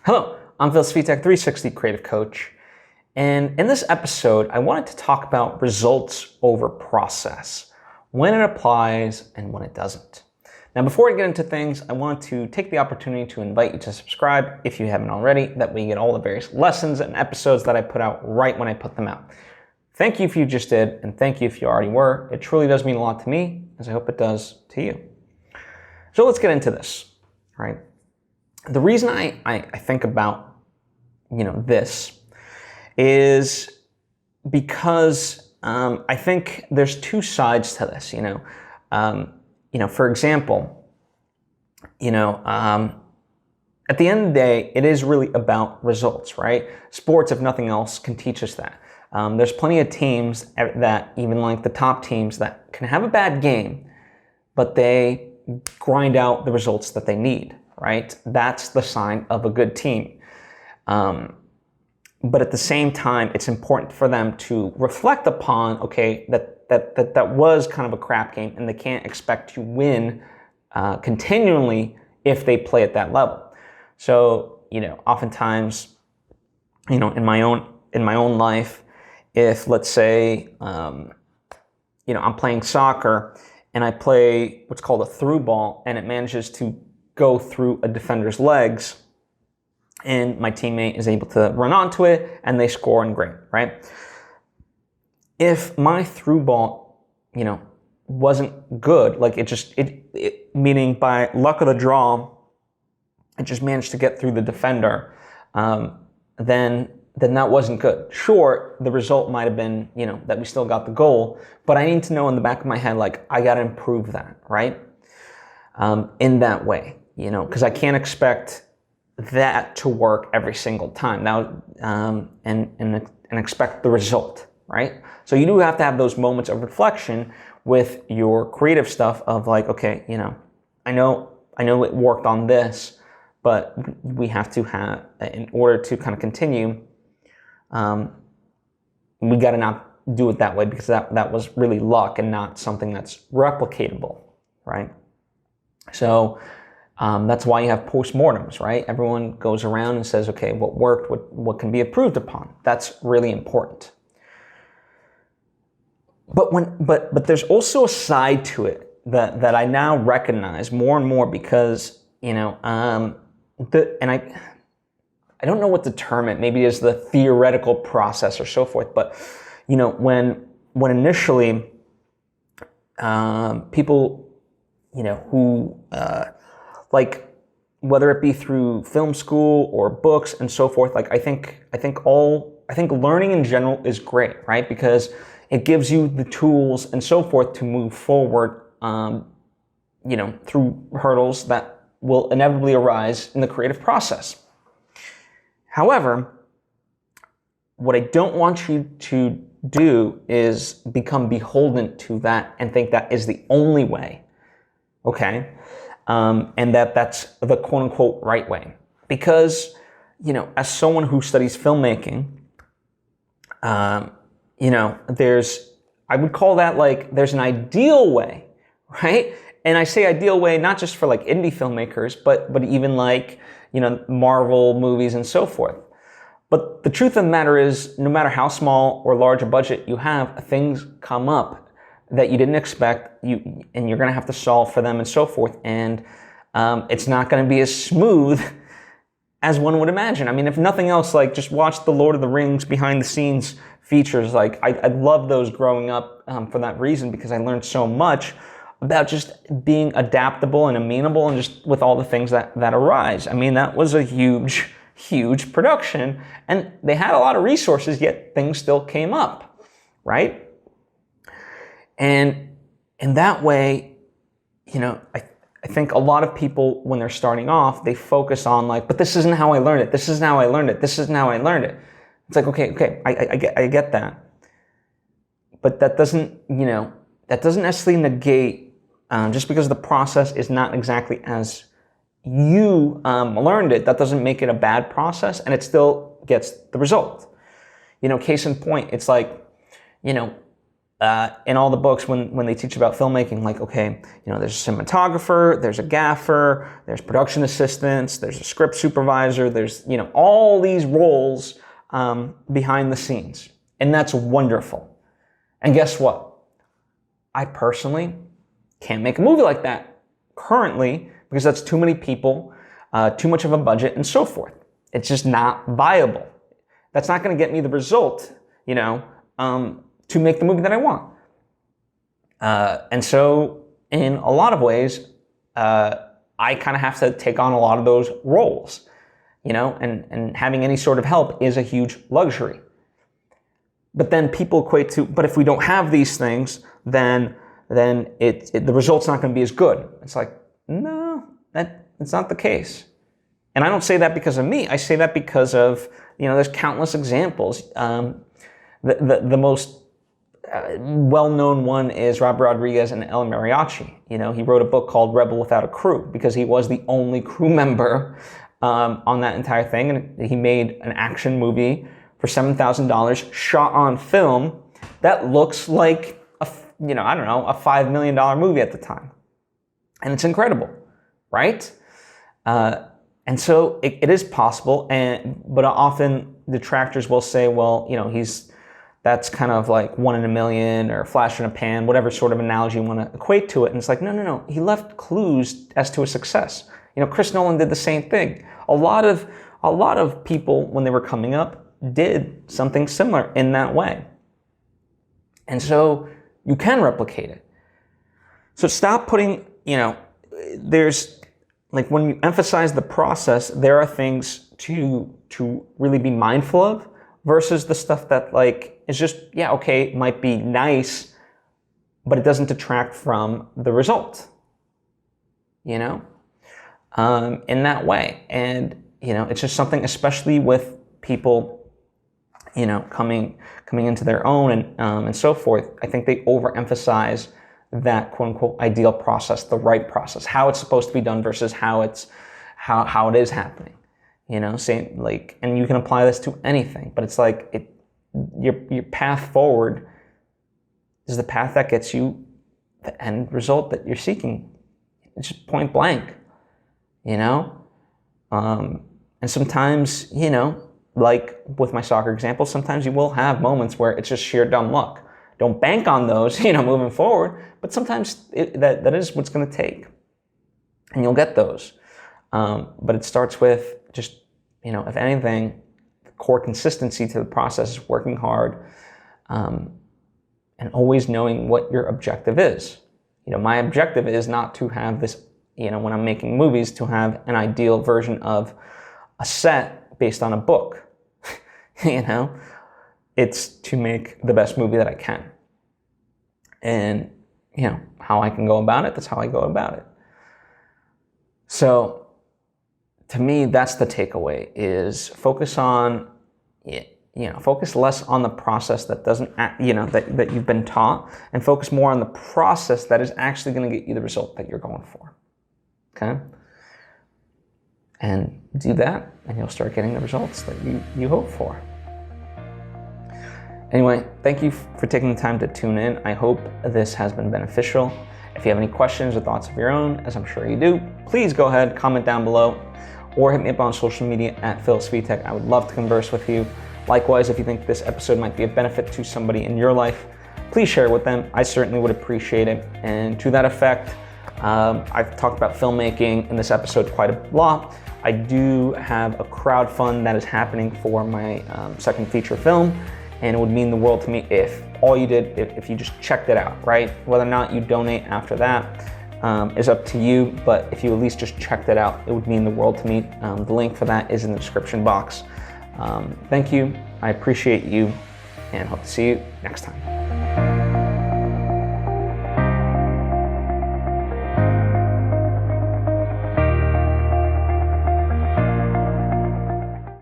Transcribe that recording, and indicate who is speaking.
Speaker 1: Hello, I'm Svitek, 360 Creative Coach, and in this episode, I wanted to talk about results over process, when it applies and when it doesn't. Now, before I get into things, I want to take the opportunity to invite you to subscribe if you haven't already. That way you get all the various lessons and episodes that I put out right when I put them out. Thank you if you just did, and thank you if you already were. It truly does mean a lot to me, as I hope it does to you. So let's get into this, right? The reason I think about, this is because I think there's two sides to this, for example, at the end of the day, it is really about results, right? Sports, if nothing else, can teach us that. There's plenty of teams that, even like the top teams, that can have a bad game, but they grind out the results that they need, right? That's the sign of a good team. But at the same time, it's important for them to reflect upon, okay, that was kind of a crap game, and they can't expect to win continually if they play at that level. So, oftentimes, in my own life, if let's say, I'm playing soccer and I play what's called a through ball, and it manages to go through a defender's legs, and my teammate is able to run onto it and they score, and great, right? If my through ball, wasn't good, like it meaning by luck of the draw, it just managed to get through the defender, then that wasn't good. Sure, the result might have been, that we still got the goal, but I need to know in the back of my head, like, I got to improve that, right? In that way, because I can't expect that to work every single time now, and expect the result, right? So you do have to have those moments of reflection with your creative stuff of like, okay, I know it worked on this, but we have to have, in order to kind of continue, we got to not do it that way, because that was really luck and not something that's replicatable, right? So that's why you have postmortems, right? Everyone goes around and says, okay, what worked, what can be improved upon? That's really important. But there's also a side to it that I now recognize more and more, because I don't know what to term it. Maybe it's the theoretical process or so forth. But when initially people who like, whether it be through film school or books and so forth, like I think learning in general is great, right? Because it gives you the tools and so forth to move forward, through hurdles that will inevitably arise in the creative process. However, what I don't want you to do is become beholden to that and think that is the only way, okay? And that's the quote-unquote right way. Because, as someone who studies filmmaking, I would call that like, there's an ideal way, right? And I say ideal way, not just for like indie filmmakers, but even like, Marvel movies and so forth. But the truth of the matter is, no matter how small or large a budget you have, things come up that you didn't expect, and you're going to have to solve for them and so forth. And it's not going to be as smooth as one would imagine. I mean, if nothing else, like just watch the Lord of the Rings behind the scenes features. Like I love those growing up for that reason, because I learned so much about just being adaptable and amenable, and just with all the things that arise. I mean, that was a huge production, and they had a lot of resources, yet things still came up, right? And in that way, I think a lot of people, when they're starting off, they focus on like, but this isn't how I learned it. This isn't how I learned it. This isn't how I learned it. It's like, okay, I get that. But that doesn't necessarily negate, just because the process is not exactly as you learned it, that doesn't make it a bad process, and it still gets the result. Case in point, it's like, in all the books when they teach about filmmaking, like, okay, there's a cinematographer, there's a gaffer, there's production assistants, there's a script supervisor, there's, all these roles behind the scenes. And that's wonderful. And guess what? I personally can't make a movie like that currently because that's too many people, too much of a budget, and so forth. It's just not viable. That's not going to get me the result, to make the movie that I want. And so in a lot of ways, I kind of have to take on a lot of those roles, and having any sort of help is a huge luxury. But then people equate to, but if we don't have these things, then the result's not going to be as good. It's like, no, that's not the case. And I don't say that because of me. I say that because of, there's countless examples. The most well-known one is Robert Rodriguez and El Mariachi. He wrote a book called Rebel Without a Crew because he was the only crew member on that entire thing. And he made an action movie for $7,000 shot on film that looks like a $5 million movie at the time. And it's incredible, right? And so it is possible, but often detractors will say, well, that's kind of like 1 in a million or flash in a pan, whatever sort of analogy you want to equate to it. And it's like, no. He left clues as to a success. Chris Nolan did the same thing. A lot of people, when they were coming up, did something similar in that way. And so you can replicate it. So stop putting, there's, like, when you emphasize the process, there are things to really be mindful of versus the stuff that, like, is just, it might be nice, but it doesn't detract from the result, in that way. And, it's just something, especially with people, coming into their own and so forth. I think they overemphasize that quote unquote ideal process, the right process, how it's supposed to be done versus how it is happening. Saying, like, and you can apply this to anything, but it's like your path forward is the path that gets you the end result that you're seeking. It's just point blank, and sometimes, like with my soccer example, sometimes you will have moments where it's just sheer dumb luck. Don't bank on those, moving forward, but sometimes that is what's going to take, and you'll get those. But it starts with just, if anything, the core consistency to the process is working hard, and always knowing what your objective is. My objective is not to have this, when I'm making movies, to have an ideal version of a set based on a book. It's to make the best movie that I can. And, how I can go about it, that's how I go about it. So, to me, that's the takeaway, is focus on, focus less on the process that doesn't, that you've been taught, and focus more on the process that is actually going to get you the result that you're going for. Okay? And do that, and you'll start getting the results that you hope for. Anyway, thank you for taking the time to tune in. I hope this has been beneficial. If you have any questions or thoughts of your own, as I'm sure you do, please go ahead, comment down below, or hit me up on social media at Svitek. I would love to converse with you. Likewise, if you think this episode might be of benefit to somebody in your life, please share it with them. I certainly would appreciate it. And to that effect, I've talked about filmmaking in this episode quite a lot. I do have a crowdfund that is happening for my second feature film, and it would mean the world to me if all you did, if you just checked it out, right? Whether or not you donate after that is up to you, but if you at least just checked it out, it would mean the world to me. The link for that is in the description box. Thank you, I appreciate you, and hope to see you next time.